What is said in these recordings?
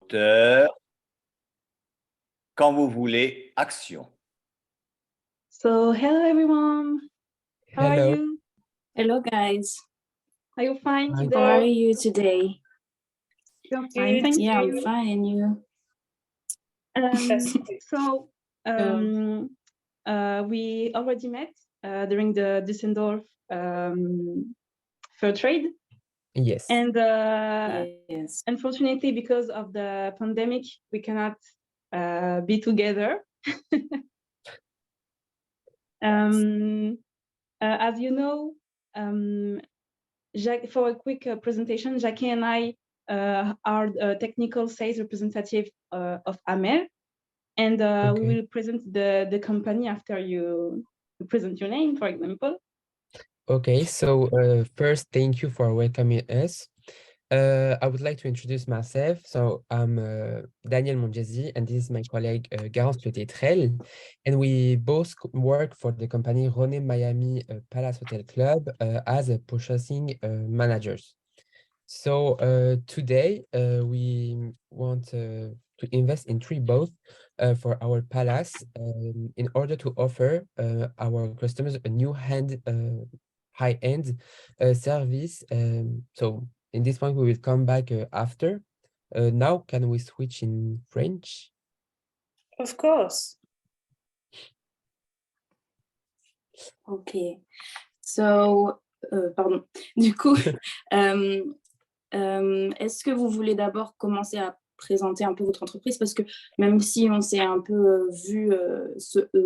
Moteur. Quand vous voulez, action. So, hello everyone. How are Hello. you? Hello, guys. Are you fine Hi. today? How are you today? You're fine, thank Yeah, I'm you. fine. And you? So, we already met during the Düsseldorf Fair Trade, Yes. and Yes. unfortunately, because of the pandemic, we cannot be together. As you know, Jacques, for a quick presentation, Jackie and I are technical sales representative of Amel, and we will present the company after you present your name, for example. Okay, so first, thank you for welcoming us. I would like to introduce myself. So I'm Daniel Monjezi, and this is my colleague Garance Le-Tetrel, and we both work for the company René Miami Palace Hotel Club as a purchasing managers. So today we want to invest in 3 boats for our palace in order to offer our customers a new high-end service. So in this point, we will come back after. Now, can we switch in French? Of course. Okay. So, pardon. Du coup, est-ce que vous voulez d'abord commencer à présenter un peu votre entreprise? Parce que même si on s'est un peu vu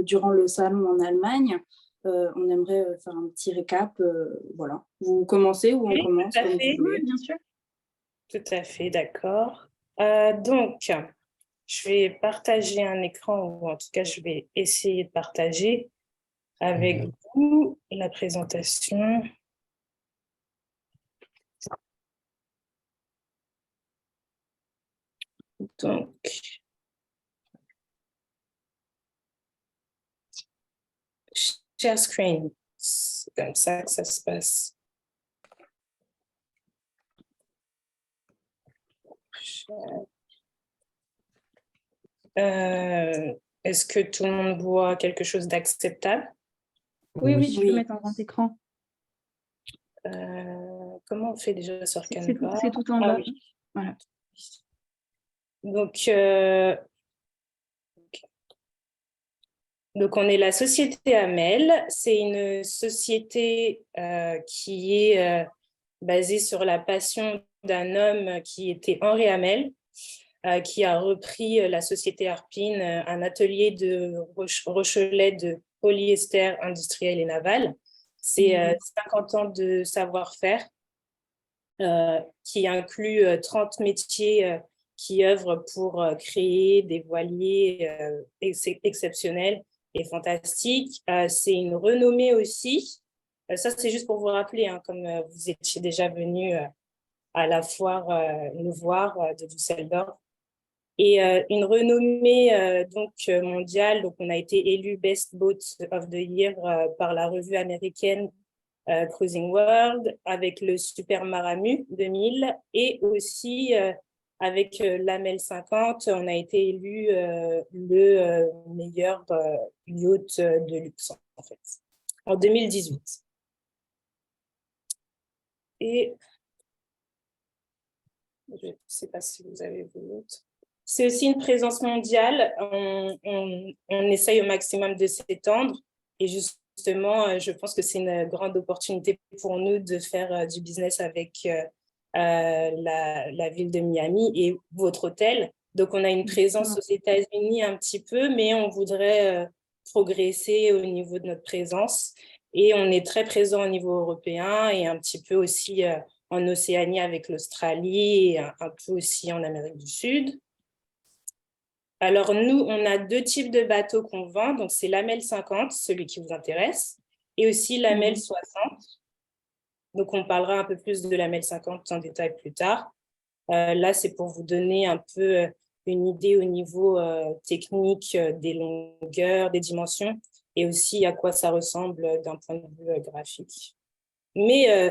durant le salon en Allemagne, on aimerait faire un petit récap. Voilà. Vous commencez ou on commence? Tout à fait. Oui, bien sûr. Tout à fait, d'accord. Donc, je vais partager un écran, ou en tout cas, je vais essayer de partager avec vous la présentation. Donc, share screen, c'est comme ça que ça se passe. Est-ce que tout le monde voit quelque chose d'acceptable? Oui, tu peux mettre un grand écran. Comment on fait déjà sur Canva? C'est tout en bas. Oui. Voilà. Donc, on est la société Amel. C'est une société qui est basée sur la passion d'un homme qui était Henri Amel, qui a repris la société Arpine, un atelier de Rochelet de polyester industriel et naval. C'est 50 ans de savoir-faire qui inclut 30 métiers qui œuvrent pour créer des voiliers exceptionnels et fantastiques. C'est une renommée aussi. Ça, c'est juste pour vous rappeler, hein, comme vous étiez déjà venu à la foire nous voir de Düsseldorf. Et une renommée donc mondiale. Donc, on a été élu Best Boat of the Year par la revue américaine Cruising World, avec le Super Maramu 2000 et aussi avec l'Amel 50, on a été élu le meilleur yacht de luxe en fait, en 2018. Et je ne sais pas si vous avez vu l'autre. C'est aussi une présence mondiale. On essaye au maximum de s'étendre et justement, je pense que c'est une grande opportunité pour nous de faire du business avec la ville de Miami et votre hôtel. Donc, on a une présence aux États-Unis un petit peu, mais on voudrait progresser au niveau de notre présence. Et on est très présent au niveau européen et un petit peu aussi en Océanie avec l'Australie et un peu aussi en Amérique du Sud. Alors, nous, on a 2 types de bateaux qu'on vend. Donc, c'est l'Amel 50, celui qui vous intéresse, et aussi l'Amel 60. Donc, on parlera un peu plus de l'Amel 50 en détail plus tard. Là, c'est pour vous donner un peu une idée au niveau technique des longueurs, des dimensions, et aussi à quoi ça ressemble d'un point de vue graphique. Mais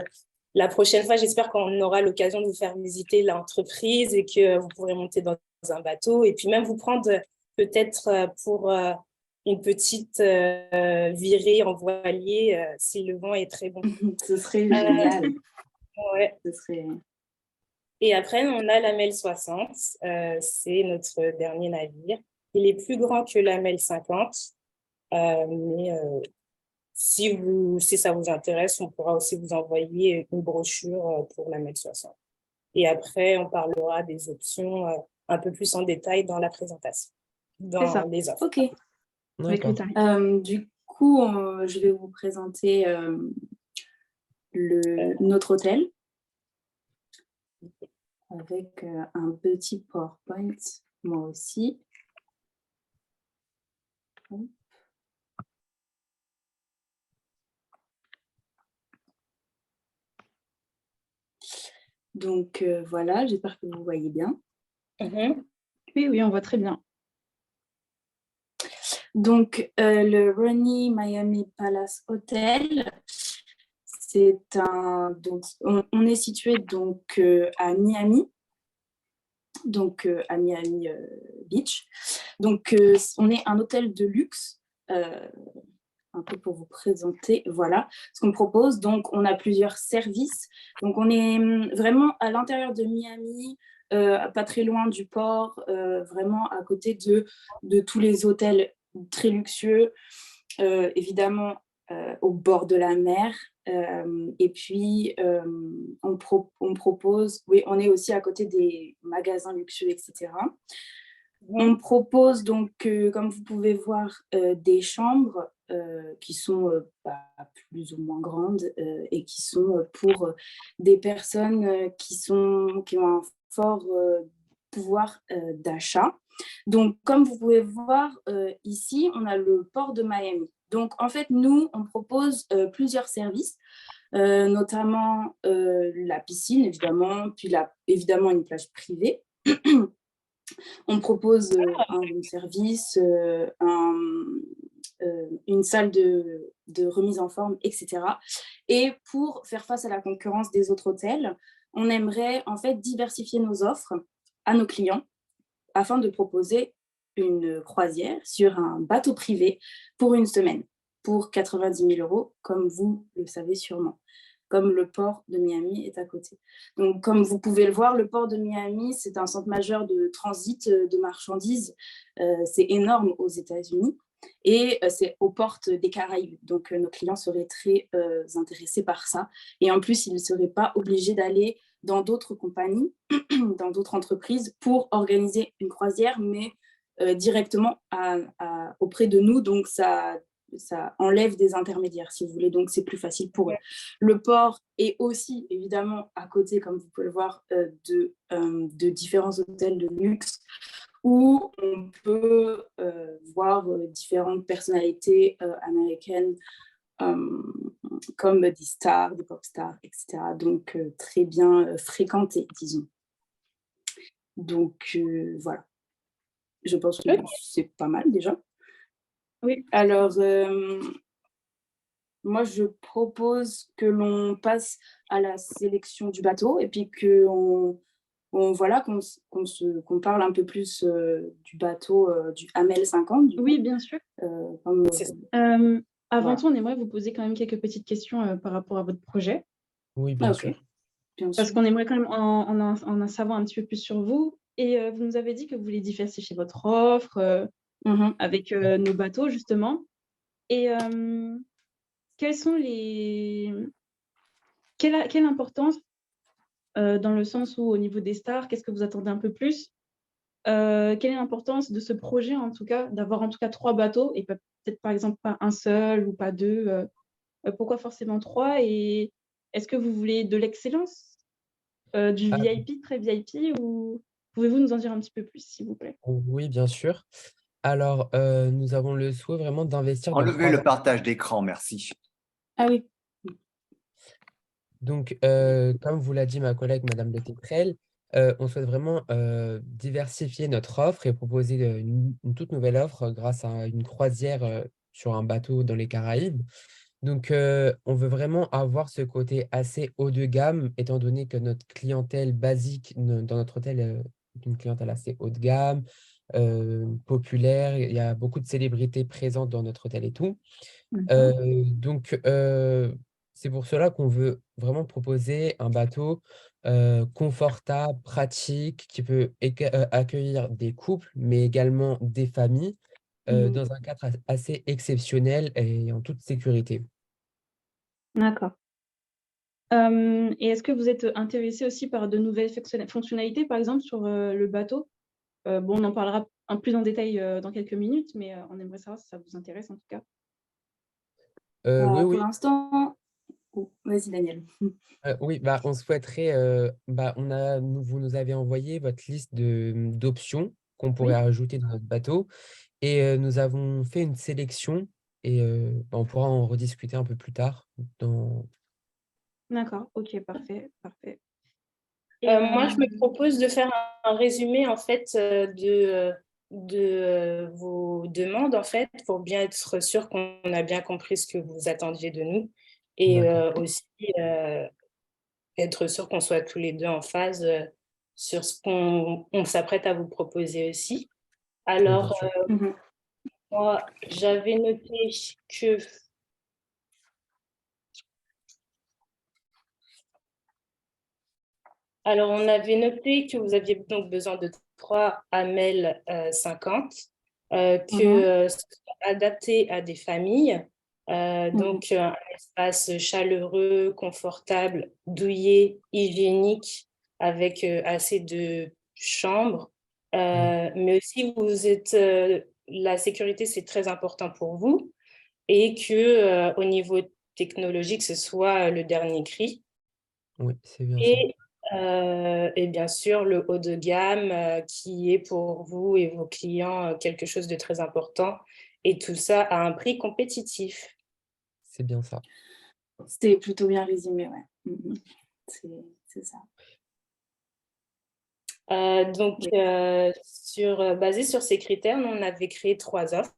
la prochaine fois, j'espère qu'on aura l'occasion de vous faire visiter l'entreprise et que vous pourrez monter dans un bateau et puis même vous prendre peut-être pour une petite virée en voilier si le vent est très bon. Ce serait génial. Ouais. Ce serait... Et après, on a la MEL 60, c'est notre dernier navire. Il est plus grand que la MEL 50, mais si ça vous intéresse, on pourra aussi vous envoyer une brochure pour la MEL 60. Et après, on parlera des options un peu plus en détail dans la présentation, dans les offres. Ok. Avec le tarif. Du coup, je vais vous présenter notre hôtel avec un petit PowerPoint, moi aussi. Donc voilà, j'espère que vous voyez bien. Oui, on voit très bien. Donc le Ronnie Miami Palace Hotel, c'est donc on est situé donc à Miami, donc à Miami Beach. Donc on est un hôtel de luxe. Un peu pour vous présenter, voilà ce qu'on propose. Donc, on a plusieurs services. Donc, on est vraiment à l'intérieur de Miami, pas très loin du port, vraiment à côté de tous les hôtels très luxueux, évidemment au bord de la mer. Et puis, on propose, oui, on est aussi à côté des magasins luxueux, etc. On propose donc, comme vous pouvez voir, des chambres qui sont plus ou moins grandes et qui sont pour des personnes qui ont un fort pouvoir d'achat. Donc, comme vous pouvez voir ici, on a le port de Miami. Donc, en fait, nous, on propose plusieurs services, notamment la piscine, évidemment, puis évidemment une plage privée. On propose un room service, une salle de remise en forme, etc. Et pour faire face à la concurrence des autres hôtels, on aimerait en fait diversifier nos offres à nos clients afin de proposer une croisière sur un bateau privé pour une semaine, pour 90 000 €, comme vous le savez sûrement, comme le port de Miami est à côté. Donc, comme vous pouvez le voir, le port de Miami, c'est un centre majeur de transit de marchandises. C'est énorme aux États-Unis et c'est aux portes des Caraïbes. Donc, nos clients seraient très intéressés par ça. Et en plus, ils ne seraient pas obligés d'aller dans d'autres compagnies, dans d'autres entreprises pour organiser une croisière, mais directement auprès de nous. Donc, ça enlève des intermédiaires, si vous voulez. Donc, c'est plus facile pour eux. Le port est aussi, évidemment, à côté, comme vous pouvez le voir, de différents hôtels de luxe où on peut voir différentes personnalités américaines comme des stars, des pop stars, etc. Donc, très bien fréquentées, disons. Donc, voilà. Je pense que c'est pas mal déjà. Oui. Alors, moi, je propose que l'on passe à la sélection du bateau et puis qu'on parle un peu plus du bateau du Hamel 50. Oui, bien sûr. Avant Voilà. tout, on aimerait vous poser quand même quelques petites questions par rapport à votre projet. Oui, bien sûr. Bien Parce sûr. qu'on aimerait quand même en savoir un petit peu plus sur vous. Et vous nous avez dit que vous voulez diversifier votre offre avec nos bateaux, justement. Et quelles quelle importance, dans le sens où au niveau des stars, qu'est-ce que vous attendez un peu plus? Quelle est l'importance de ce projet, en tout cas, d'avoir en tout cas 3 bateaux et peut-être par exemple pas un seul ou pas 2? Pourquoi forcément 3? Et est-ce que vous voulez de l'excellence, du VIP, très VIP, ou pouvez-vous nous en dire un petit peu plus, s'il vous plaît? Oui, bien sûr. Alors, nous avons le souhait vraiment d'investir dans Enlevez 3 le partage d'écran, merci. Ah oui. Donc, comme vous l'a dit ma collègue Madame de Tétrel, on souhaite vraiment diversifier notre offre et proposer une toute nouvelle offre grâce à une croisière sur un bateau dans les Caraïbes. Donc, on veut vraiment avoir ce côté assez haut de gamme, étant donné que notre clientèle basique dans notre hôtel une clientèle assez haut de gamme, populaire. Il y a beaucoup de célébrités présentes dans notre hôtel et tout. Donc, c'est pour cela qu'on veut vraiment proposer un bateau confortable, pratique, qui peut accueillir des couples, mais également des familles, dans un cadre assez exceptionnel et en toute sécurité. D'accord. Et est-ce que vous êtes intéressé aussi par de nouvelles fonctionnalités, par exemple, sur le bateau? Bon, on en parlera plus en détail dans quelques minutes, mais on aimerait savoir si ça vous intéresse en tout cas. Oui, Pour oui. l'instant, oh, vas-y Daniel. Oui, bah, on souhaiterait, vous nous avez envoyé votre liste d'options qu'on pourrait Oui. ajouter dans notre bateau et nous avons fait une sélection et on pourra en rediscuter un peu plus tard. D'accord, ok, parfait, parfait. Et, Moi, je me propose de faire un résumé en fait de vos demandes en fait pour bien être sûr qu'on a bien compris ce que vous attendiez de nous et D'accord. aussi être sûr qu'on soit tous les deux en phase sur ce qu'on s'apprête à vous proposer aussi. Oui, bien Alors, sûr. moi, j'avais noté que Alors, on avait noté que vous aviez donc besoin de 3 AML 50, que ce soit adapté à des familles. Donc, un espace chaleureux, confortable, douillet, hygiénique, avec assez de chambres. Mais aussi, la sécurité, c'est très important pour vous et que au niveau technologique, ce soit le dernier cri. Oui, c'est bien ça. Et bien sûr, le haut de gamme qui est pour vous et vos clients quelque chose de très important. Et tout ça à un prix compétitif. C'est bien ça. C'était plutôt bien résumé, ouais. C'est ça. Donc, basé sur ces critères, nous, on avait créé 3 offres.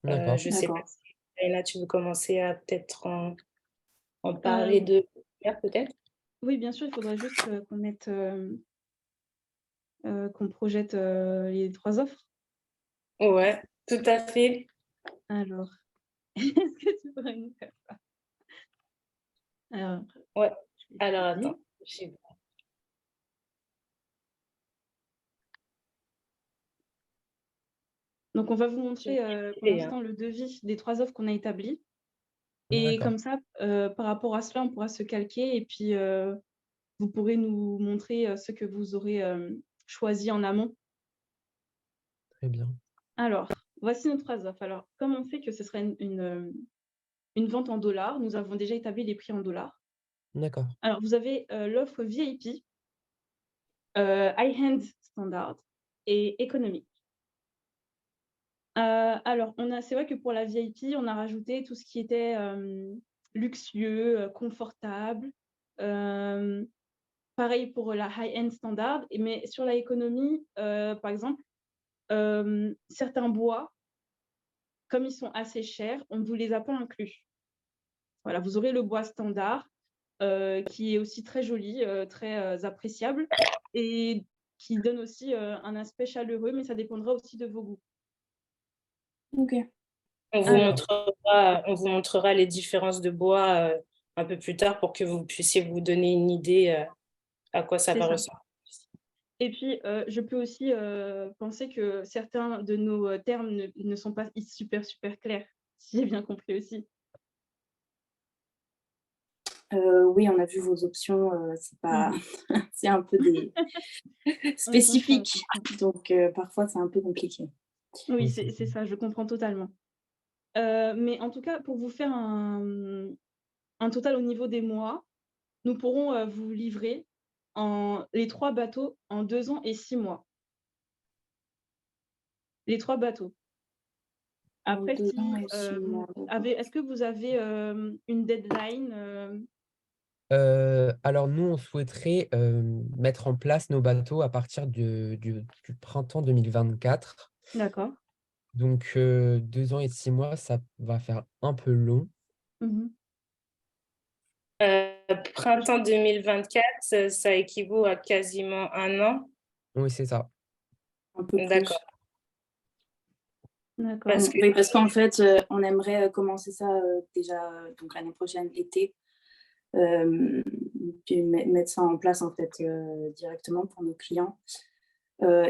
D'accord. Je ne sais pas D'accord. si, Elena, tu veux commencer à peut-être en parler Euh, de peut-être? oui, bien sûr, il faudrait juste qu'on projette les 3 offres. Ouais, tout à fait. Alors, est-ce que tu pourrais nous faire ça? Alors, Ouais. je vais Alors, essayer. attends. Donc, on va vous montrer pour hein. l'instant le devis des 3 offres qu'on a établies. Et D'accord. comme ça, par rapport à cela, on pourra se calquer et puis vous pourrez nous montrer ce que vous aurez choisi en amont. Très bien. Alors, voici nos 3 offres. Alors, comme on sait que ce serait une vente en dollars, nous avons déjà établi les prix en dollars. D'accord. Alors, vous avez l'offre VIP, high-end standard et économique. Alors, c'est vrai que pour la VIP, on a rajouté tout ce qui était luxueux, confortable. Pareil pour la high-end standard, mais sur la économie, par exemple, certains bois, comme ils sont assez chers, on ne vous les a pas inclus. Voilà, vous aurez le bois standard, qui est aussi très joli, très appréciable et qui donne aussi un aspect chaleureux, mais ça dépendra aussi de vos goûts. Ok. On vous montrera les différences de bois un peu plus tard pour que vous puissiez vous donner une idée à quoi ça C'est va ça. ressembler. Et puis, je peux aussi penser que certains de nos termes ne sont pas super, super clairs, si j'ai bien compris aussi. Oui, on a vu vos options, c'est un peu des spécifiques, donc parfois c'est un peu compliqué. Oui, Oui, c'est ça, je comprends totalement. Mais en tout cas, pour vous faire un total au niveau des mois, nous pourrons vous livrer les 3 bateaux en 2 ans et 6 mois. Les 3 bateaux. Après, 2 ans et 6 mois. est-ce que vous avez une deadline alors nous, on souhaiterait mettre en place nos bateaux à partir du printemps 2024. D'accord. Donc 2 ans et 6 mois, ça va faire un peu long. Printemps 2024, ça équivaut à quasiment 1 an. Oui, c'est ça. Un peu plus. D'accord. D'accord. Parce que Oui, parce qu'en fait, on aimerait commencer ça déjà donc l'année prochaine, l'été, puis mettre ça en place en fait directement pour nos clients.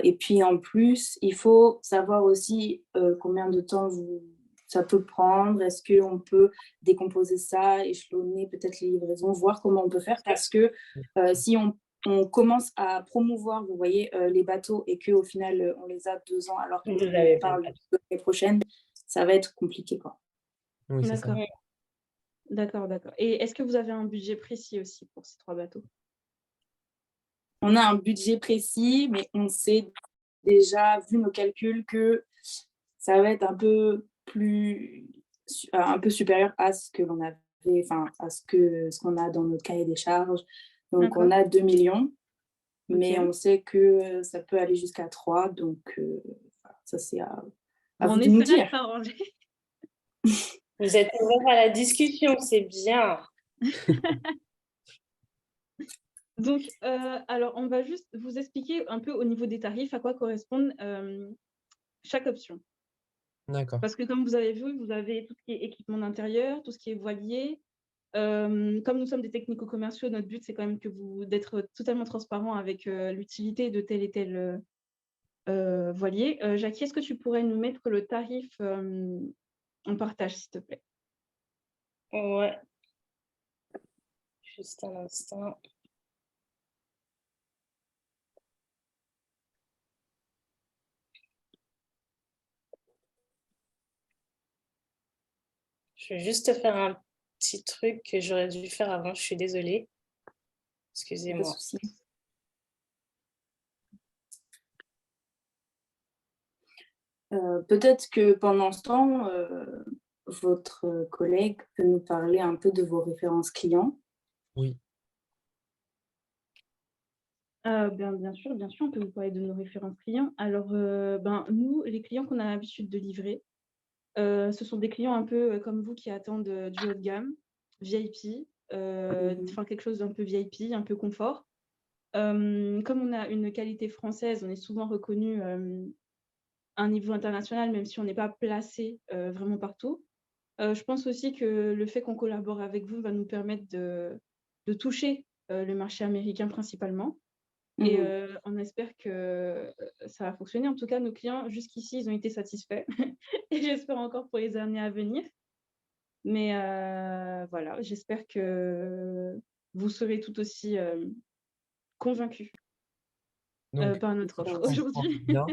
Et puis en plus, il faut savoir aussi combien de temps ça peut prendre. Est-ce qu'on peut décomposer ça, échelonner peut-être les livraisons, voir comment on peut faire, parce que si on commence à promouvoir, vous voyez, les bateaux et qu'au final, on les a 2 ans alors Vous qu'on avez parle pas. de l'année prochaine, ça va être compliqué, quoi. Oui, c'est ça. D'accord. D'accord, d'accord. Et est-ce que vous avez un budget précis aussi pour ces 3 bateaux? On a un budget précis, mais on sait déjà, vu nos calculs, que ça va être un peu supérieur à ce que l'on avait, enfin à ce qu'on a dans notre cahier des charges. Donc D'accord. on a 2 millions, mais Ok. on sait que ça peut aller jusqu'à 3, donc ça c'est à Bon, vous on de nous essaiera de dire. s'arranger. Vous êtes ouvert à la discussion, c'est bien. Donc, alors, on va juste vous expliquer un peu au niveau des tarifs à quoi correspondent chaque option. D'accord. Parce que comme vous avez vu, vous avez tout ce qui est équipement d'intérieur, tout ce qui est voilier. Comme nous sommes des technico-commerciaux, notre but, c'est quand même d'être totalement transparent avec l'utilité de tel et tel voilier. Jackie, est-ce que tu pourrais nous mettre le tarif en partage, s'il te plaît? Ouais. Juste un instant. Je vais juste faire un petit truc que j'aurais dû faire avant. Je suis désolée. Pas de Excusez-moi. souci. Peut-être que pendant ce temps, votre collègue peut nous parler un peu de vos références clients. Oui. Bien sûr, on peut vous parler de nos références clients. Alors, nous, les clients qu'on a l'habitude de livrer, ce sont des clients un peu comme vous qui attendent du haut de gamme, VIP, enfin quelque chose d'un peu VIP, un peu confort. Comme on a une qualité française, on est souvent reconnu à un niveau international, même si on n'est pas placé vraiment partout. Je pense aussi que le fait qu'on collabore avec vous va nous permettre de toucher le marché américain principalement. Et on espère que ça va fonctionner. En tout cas, nos clients, jusqu'ici, ils ont été satisfaits. Et j'espère encore pour les années à venir. Mais voilà, j'espère que vous serez tout aussi convaincus Donc, par notre si je offre comprends aujourd'hui. bien,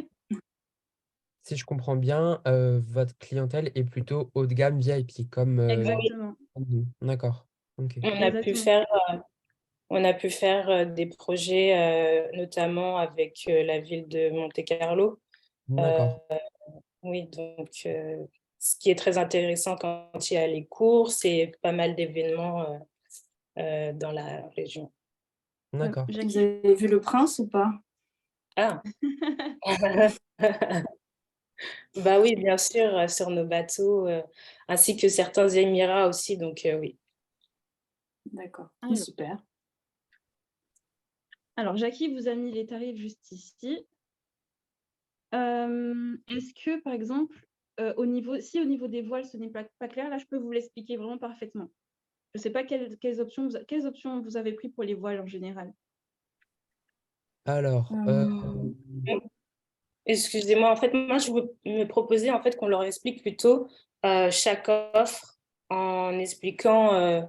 si je comprends bien, votre clientèle est plutôt haut de gamme VIP, comme Exactement. nous. D'accord. Ok. Exactement. On a pu faire des projets, notamment avec la ville de Monte-Carlo. D'accord. Oui, donc ce qui est très intéressant quand il y a les courses et pas mal d'événements dans la région. D'accord. Vous Jackie. avez vu Le Prince ou pas? Ah, bah oui, bien sûr, sur nos bateaux, ainsi que certains émirats aussi, donc oui. D'accord, Alors. super. Alors, Jackie vous a mis les tarifs juste ici. Est-ce que, par exemple, au niveau des voiles, ce n'est pas clair, là, je peux vous l'expliquer vraiment parfaitement. Je ne sais pas quelles options vous avez pris pour les voiles en général. Alors, Excusez-moi, en fait, moi, je me proposais en fait qu'on leur explique plutôt chaque offre en expliquant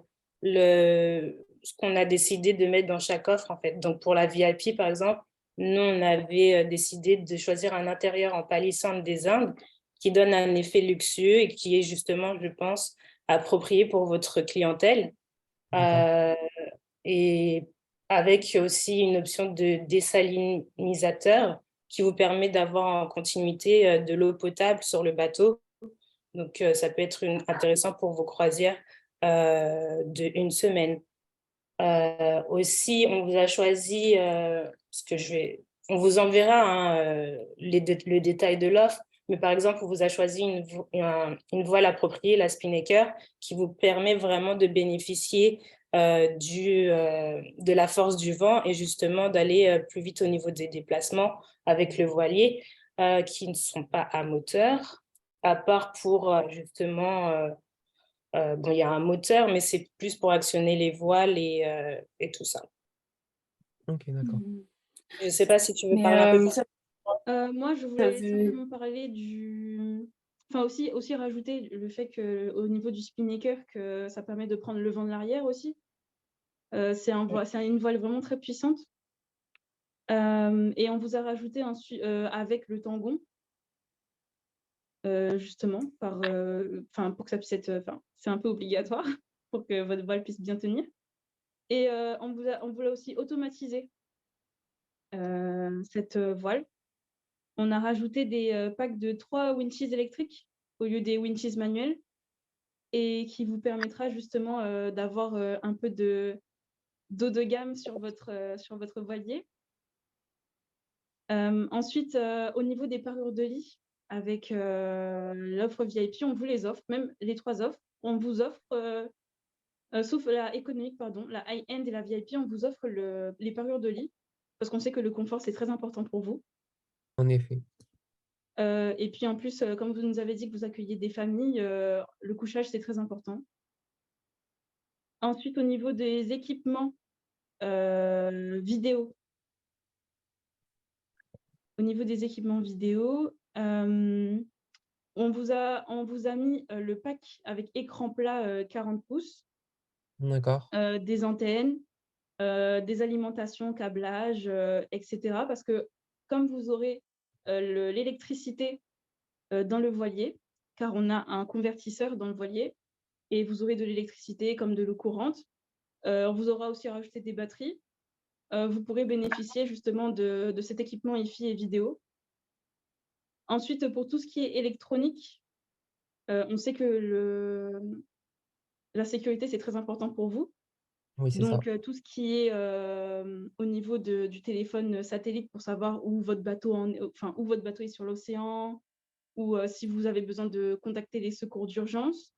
ce qu'on a décidé de mettre dans chaque offre, en fait. Donc, pour la VIP, par exemple, nous, on avait décidé de choisir un intérieur en palissandre des Indes qui donne un effet luxueux et qui est justement, je pense, approprié pour votre clientèle. d'accord. Et avec aussi une option de désalinisateur qui vous permet d'avoir en continuité de l'eau potable sur le bateau. Donc, ça peut être intéressant pour vos croisières d'1 semaine. Aussi, on vous a choisi, parce que on vous enverra le détail de l'offre, mais par exemple, on vous a choisi une voile appropriée, la Spinnaker, qui vous permet vraiment de bénéficier de la force du vent et justement d'aller plus vite au niveau des déplacements avec le voilier qui ne sont pas à moteur, à part pour justement, bon, il y a un moteur, mais c'est plus pour actionner les voiles et tout ça. Ok, d'accord. Je ne sais pas si tu veux Mais, parler un peu plus. Moi, je voulais simplement parler enfin aussi rajouter le fait qu'au niveau du spinnaker, que ça permet de prendre le vent de l'arrière aussi. C'est une voile vraiment très puissante. Et on vous a rajouté avec le tangon, justement, pour que ça puisse être, c'est un peu obligatoire pour que votre voile puisse bien tenir. Et on vous l'a aussi automatisé, cette voile. On a rajouté des packs de 3 winches électriques au lieu des winches manuels et qui vous permettra justement d'avoir un peu d'eau de gamme sur votre voilier. Ensuite, au niveau des parures de lit, avec l'offre VIP, on vous les offre, même les 3 offres. On vous offre, sauf la économique, pardon, la high-end et la VIP, on vous offre les parures de lit parce qu'on sait que le confort, c'est très important pour vous. En effet. Et puis en plus, comme vous nous avez dit que vous accueillez des familles, le couchage, c'est très important. Ensuite, au niveau des équipements vidéo. Au niveau des équipements vidéo, on vous a mis le pack avec écran plat 40 pouces, D'accord. des antennes, des alimentations, câblage, etc. Parce que comme vous aurez l'électricité dans le voilier, car on a un convertisseur dans le voilier, et vous aurez de l'électricité comme de l'eau courante. On vous aura aussi rajouté des batteries. Vous pourrez bénéficier justement de cet équipement hi-fi et vidéo. Ensuite, pour tout ce qui est électronique, on sait que la sécurité, c'est très important pour vous. Oui, c'est ça. Donc, tout ce qui est au niveau du téléphone satellite pour savoir où votre bateau est sur l'océan, ou si vous avez besoin de contacter les secours d'urgence,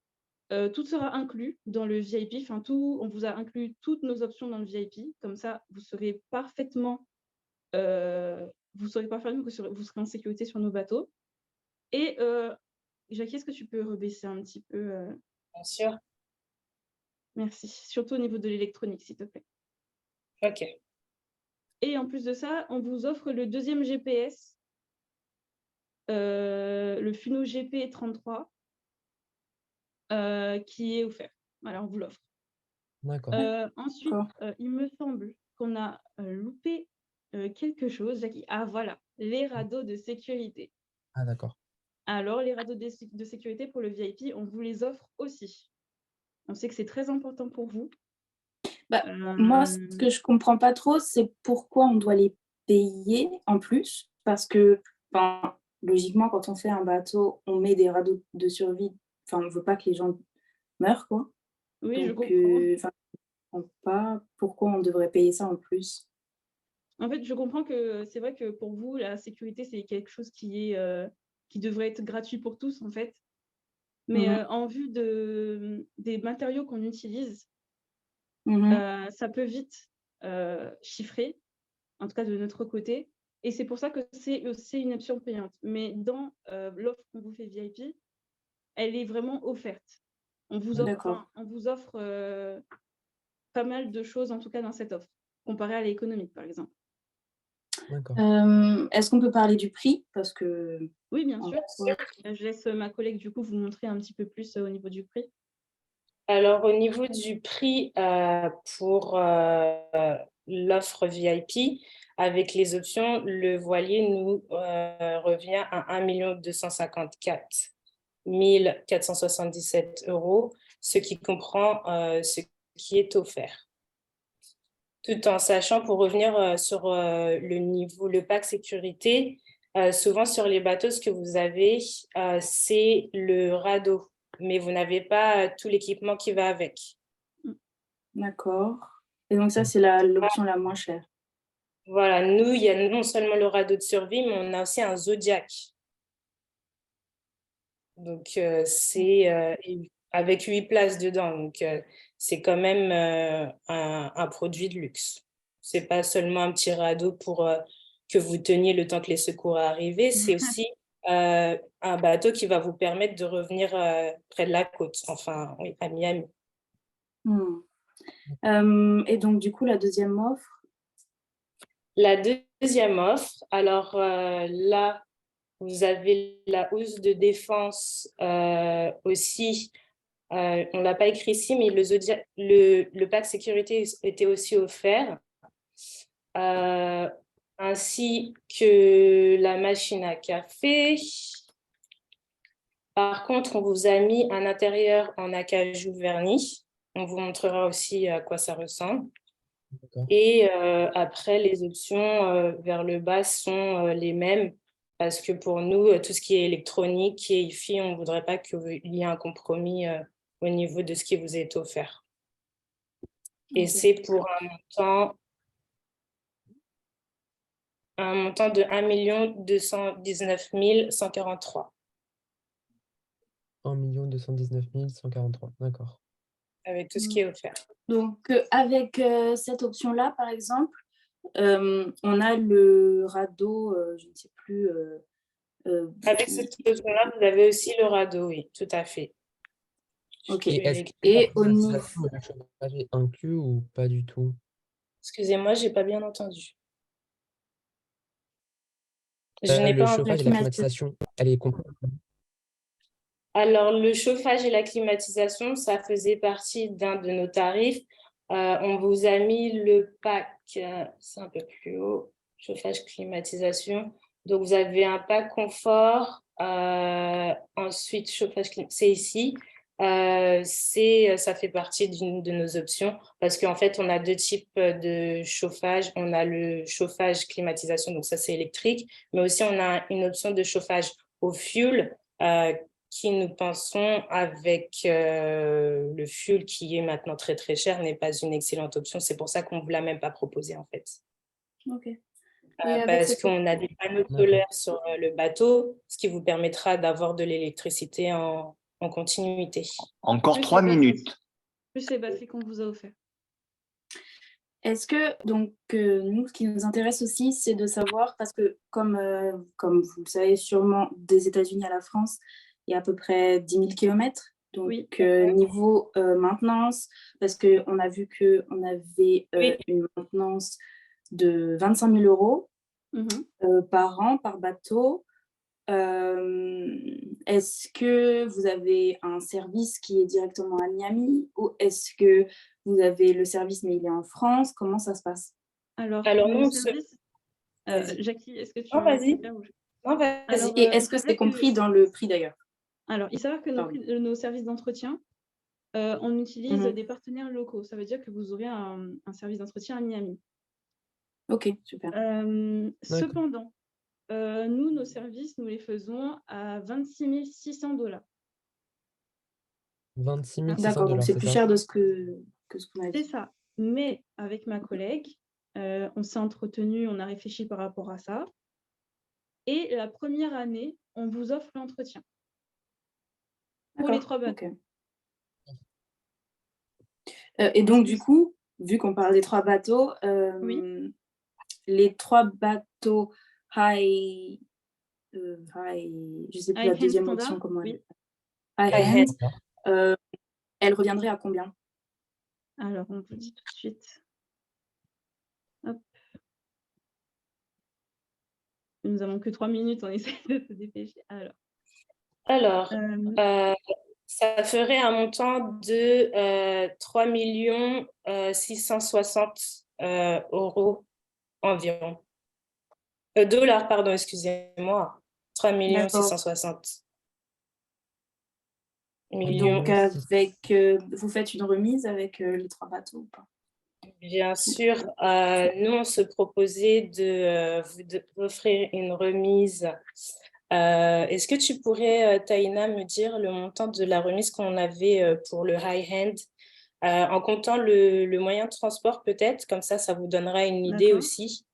tout sera inclus dans le VIP. On vous a inclus toutes nos options dans le VIP. Comme ça, vous serez parfaitement que vous serez en sécurité sur nos bateaux. Et Jackie, est-ce que tu peux rebaisser un petit peu Bien sûr. Merci. Surtout au niveau de l'électronique, s'il te plaît. OK. Et en plus de ça, on vous offre le 2e GPS, le Funo GP33, qui est offert. Voilà, on vous l'offre. D'accord. Ensuite, il me semble qu'on a loupé quelque chose, Jackie. Ah, voilà, les radeaux de sécurité. Ah, d'accord. Alors, les radeaux de sécurité pour le VIP, on vous les offre aussi. On sait que c'est très important pour vous. Moi, ce que je comprends pas trop, c'est pourquoi on doit les payer en plus. Parce que, logiquement, quand on fait un bateau, on met des radeaux de survie. On ne veut pas que les gens meurent, quoi. Oui, Donc, je comprends. je ne comprends pas pourquoi on devrait payer ça en plus. En fait, je comprends que c'est vrai que pour vous, la sécurité, c'est quelque chose qui devrait être gratuit pour tous, en fait. Mais en vue des matériaux qu'on utilise, ça peut vite chiffrer, en tout cas de notre côté. Et c'est pour ça que c'est une option payante. Mais dans l'offre qu'on vous fait VIP, elle est vraiment offerte. On vous offre pas mal de choses, en tout cas dans cette offre, comparé à l'économique, par exemple. D'accord. Est-ce qu'on peut parler du prix? Parce que... Oui, bien sûr. Je laisse ma collègue, du coup, vous montrer un petit peu plus au niveau du prix. Alors, au niveau du prix pour l'offre VIP, avec les options, le voilier nous revient à 1 254 477 €, ce qui comprend ce qui est offert. Tout en sachant, pour revenir sur le pack sécurité, souvent sur les bateaux, ce que vous avez, c'est le radeau, mais vous n'avez pas tout l'équipement qui va avec. D'accord. Et donc ça, c'est l'option la moins chère. Voilà, nous, il y a non seulement le radeau de survie, mais on a aussi un Zodiac. Donc, avec 8 places dedans. Donc, c'est quand même un produit de luxe. Ce n'est pas seulement un petit radeau pour que vous teniez le temps que les secours arrivent. C'est aussi un bateau qui va vous permettre de revenir près de la côte, enfin, oui, à Miami. Et donc, du coup, la deuxième offre? La deuxième offre, alors là, vous avez la housse de défense aussi. On ne l'a pas écrit ici, mais le pack sécurité était aussi offert, ainsi que la machine à café. Par contre, on vous a mis un intérieur en acajou verni. On vous montrera aussi à quoi ça ressemble. Et après, les options vers le bas sont les mêmes, parce que pour nous, tout ce qui est électronique et IFI, on ne voudrait pas qu'il y ait un compromis au niveau de ce qui vous est offert. Et c'est pour un montant de 1 219 143. 1 219 143, d'accord. Avec tout ce qui est offert. Donc, avec cette option-là, par exemple, on a le radeau, je ne sais plus. Avec cette option-là, vous avez aussi le radeau, oui, tout à fait. Ok. Et au niveau, le chauffage est inclus ou pas du tout? Excusez-moi, je n'ai pas bien entendu. Je n'ai Le pas chauffage et la climatisation, elle est comprise? Alors, le chauffage et la climatisation, ça faisait partie d'un de nos tarifs. On vous a mis le pack, c'est un peu plus haut, chauffage, climatisation. Donc, vous avez un pack confort, ensuite chauffage, c'est ici. Ça fait partie d'une de nos options parce qu'en fait, on a deux types de chauffage. On a le chauffage climatisation, donc ça, c'est électrique, mais aussi on a une option de chauffage au fuel qui, nous pensons, avec le fuel qui est maintenant très, très cher, n'est pas une excellente option. C'est pour ça qu'on ne vous l'a même pas proposé, en fait. Ok. Parce qu'on a des panneaux solaires sur le bateau, ce qui vous permettra d'avoir de l'électricité en continuité. Encore 3 minutes. Plus les batteries qu'on vous a offert. Est-ce que, donc, nous, ce qui nous intéresse aussi, c'est de savoir, parce que comme vous le savez sûrement, des États-Unis à la France, il y a à peu près 10 000 kilomètres. Donc, oui. Niveau maintenance, parce qu'on a vu qu'on avait une maintenance de 25 000 euros par an, par bateau. Est-ce que vous avez un service qui est directement à Miami ou est-ce que vous avez le service mais il est en France? Comment ça se passe? Alors nous, service, Jackie, est-ce que tu Non, vas-y. Et est-ce que c'est compris dans le prix d'ailleurs? Alors, il s'avère que nos services d'entretien, on utilise des partenaires locaux. Ça veut dire que vous aurez un service d'entretien à Miami. Ok, super. Cependant, nous, nos services, nous les faisons à 26 600 $. 26 600 $. D'accord, donc c'est plus cher de ce qu'on a dit. C'est ça. Mais avec ma collègue, on s'est entretenu, on a réfléchi par rapport à ça. Et la première année, on vous offre l'entretien. Pour les 3 bateaux. Okay. Et donc, du coup, vu qu'on parle des 3 bateaux, les 3 bateaux high, je ne sais plus la deuxième option, comment elle est. High end, elle reviendrait à combien? Alors, on vous dit tout de suite. Hop. Nous n'avons que 3 minutes, on essaie de se dépêcher. Alors, ça ferait un montant de 3 660 euros environ. Dollars, pardon, excusez-moi. 3 660 millions. Donc, vous faites une remise avec les 3 bateaux ou pas? Bien sûr, nous, on se proposait de vous offrir une remise. Est-ce que tu pourrais, Taïna, me dire le montant de la remise qu'on avait pour le high-end en comptant le moyen de transport peut-être, comme ça vous donnera une idée aussi.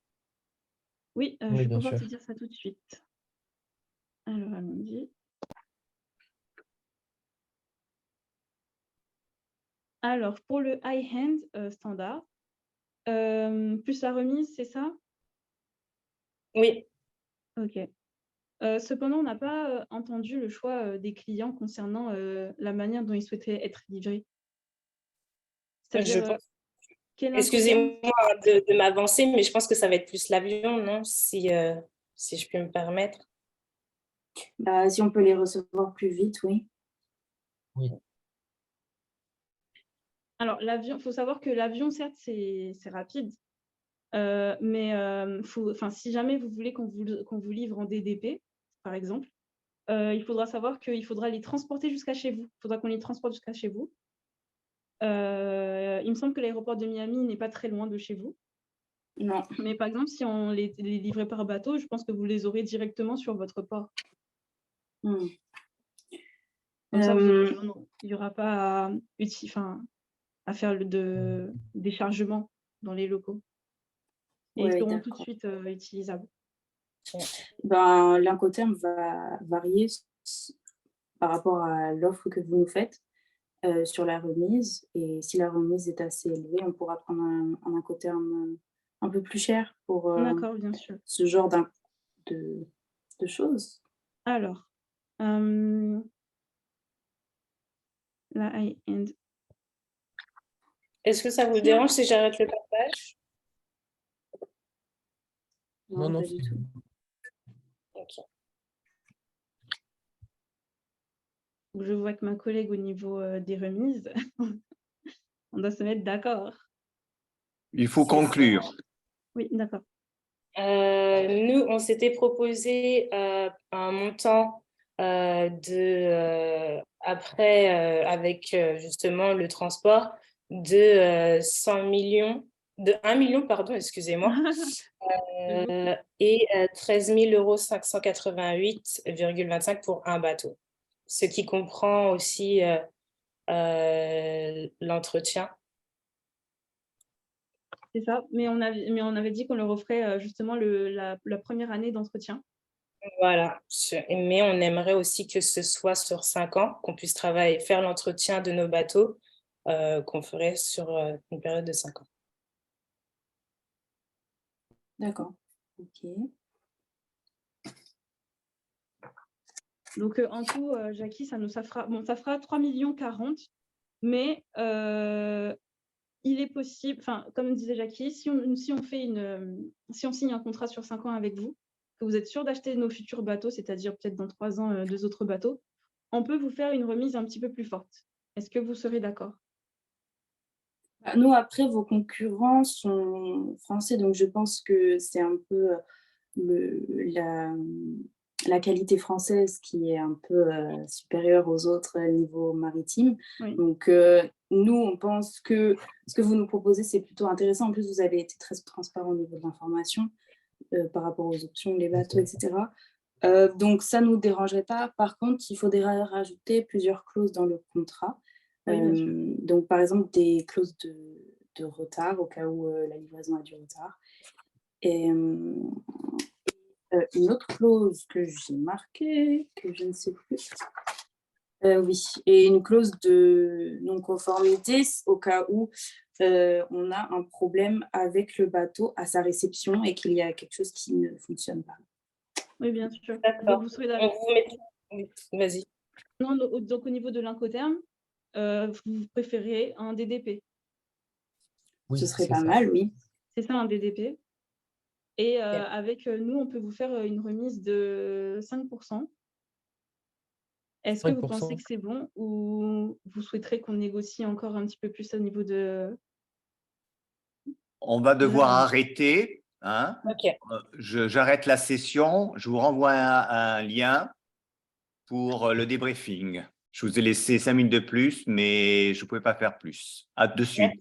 Oui, je vais pouvoir te dire ça tout de suite. Alors, allons-y. Alors, pour le high-end standard, plus la remise, c'est ça? Oui, Ok. Cependant, on n'a pas entendu le choix des clients concernant la manière dont ils souhaitaient être livrés. je C'est-à-dire, pense. quel Incoterm Excusez-moi de m'avancer, mais je pense que ça va être plus l'avion, non? Si je peux me permettre. Bah, si on peut les recevoir plus vite, oui. Oui. Alors, l'avion, il faut savoir que l'avion, certes, c'est rapide, mais si jamais vous voulez qu'on vous livre en DDP, par exemple, il faudra savoir qu'il faudra les transporter jusqu'à chez vous. Il faudra qu'on les transporte jusqu'à chez vous. Il me semble que l'aéroport de Miami n'est pas très loin de chez vous. Non. Mais par exemple, si on les livrait par bateau, je pense que vous les aurez directement sur votre port. Hmm. Comme ça, il n'y aura pas à faire des chargements dans les locaux. Et ils Ouais, seront tout de d'accord. suite utilisables. Ben, l'Incoterm va varier par rapport à l'offre que vous nous faites sur la remise. Et si la remise est assez élevée, on pourra prendre un Incoterm un peu plus cher pour D'accord, bien sûr. ce genre de choses. Alors, la high-end. Est-ce que ça vous dérange si j'arrête le partage? Non, non, pas du tout. Ok. Je vois que ma collègue au niveau des remises, on doit se mettre d'accord. Il faut C'est ça. conclure. Oui, d'accord. Nous, on s'était proposé un montant après, avec justement le transport, de 1 million, pardon, excusez-moi, et 13 588,25 € pour un bateau, ce qui comprend aussi l'entretien. C'est ça, mais on avait dit qu'on leur offrait justement la première année d'entretien. Voilà, mais on aimerait aussi que ce soit sur 5 ans, qu'on puisse faire l'entretien de nos bateaux, qu'on ferait sur une période de 5 ans. D'accord. Ok. Donc en tout, Jackie, ça fera 3,40 millions, mais il est possible, comme disait Jackie, si on signe un contrat sur 5 ans avec vous, que vous êtes sûr d'acheter nos futurs bateaux, c'est-à-dire peut-être dans 3 ans 2 autres bateaux, on peut vous faire une remise un petit peu plus forte. Est-ce que vous serez d'accord? Nous, après, vos concurrents sont français, donc je pense que c'est un peu la qualité française qui est un peu supérieure aux autres niveaux maritimes. Oui. Donc, nous, on pense que ce que vous nous proposez, c'est plutôt intéressant. En plus, vous avez été très transparent au niveau de l'information par rapport aux options, les bateaux, etc. Donc, ça ne nous dérangerait pas. Par contre, il faudrait rajouter plusieurs clauses dans le contrat. Oui, bien sûr. Donc, par exemple, des clauses de retard au cas où la livraison a du retard. Et une autre clause que j'ai marquée, que je ne sais plus. Oui, et une clause de non-conformité au cas où on a un problème avec le bateau à sa réception et qu'il y a quelque chose qui ne fonctionne pas. Oui, bien sûr. D'accord. Donc, vous serez d'accord. Oui, vas-y. Non, donc au niveau de l'Incoterm, vous préférez un DDP. Oui, Ce serait c'est pas ça. mal, oui. C'est ça, un DDP. Et avec nous, on peut vous faire une remise de 5%. Est-ce que vous 5%. pensez que c'est bon ou vous souhaiterez qu'on négocie encore un petit peu plus au niveau de... On va devoir remise. arrêter. Hein. Ok. J'arrête la session. Je vous renvoie un lien pour le débriefing. Je vous ai laissé 5 minutes de plus, mais je ne pouvais pas faire plus. À de suite.